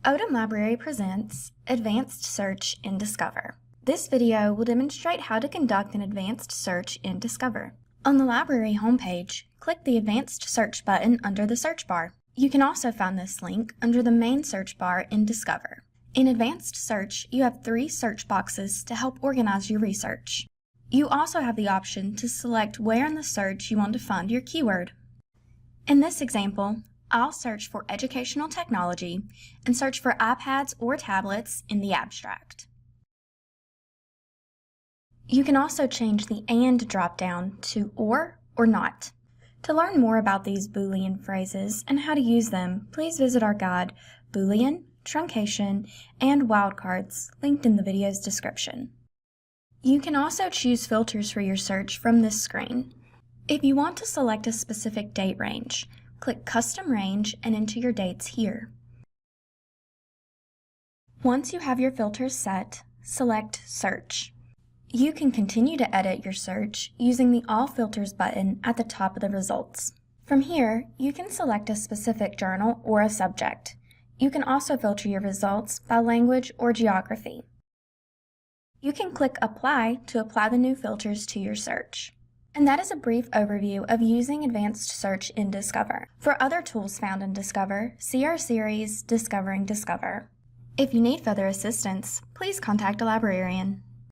Odum Library presents Advanced Search in Discover. This video will demonstrate how to conduct an advanced search in Discover. On the library homepage, click the Advanced Search button under the search bar. You can also find this link under the main search bar in Discover. In Advanced Search, you have 3 search boxes to help organize your research. You also have the option to select where in the search you want to find your keyword. In this example, I'll search for educational technology and search for iPads or tablets in the abstract. You can also change the AND drop-down to or not. To learn more about these Boolean phrases and how to use them, please visit our guide, Boolean, Truncation, and Wildcards, linked in the video's description. You can also choose filters for your search from this screen. If you want to select a specific date range, click Custom Range and enter your dates here. Once you have your filters set, select Search. You can continue to edit your search using the All Filters button at the top of the results. From here, you can select a specific journal or a subject. You can also filter your results by language or geography. You can click Apply to apply the new filters to your search. And that is a brief overview of using Advanced Search in Discover. For other tools found in Discover, see our series, Discovering Discover. If you need further assistance, please contact a librarian.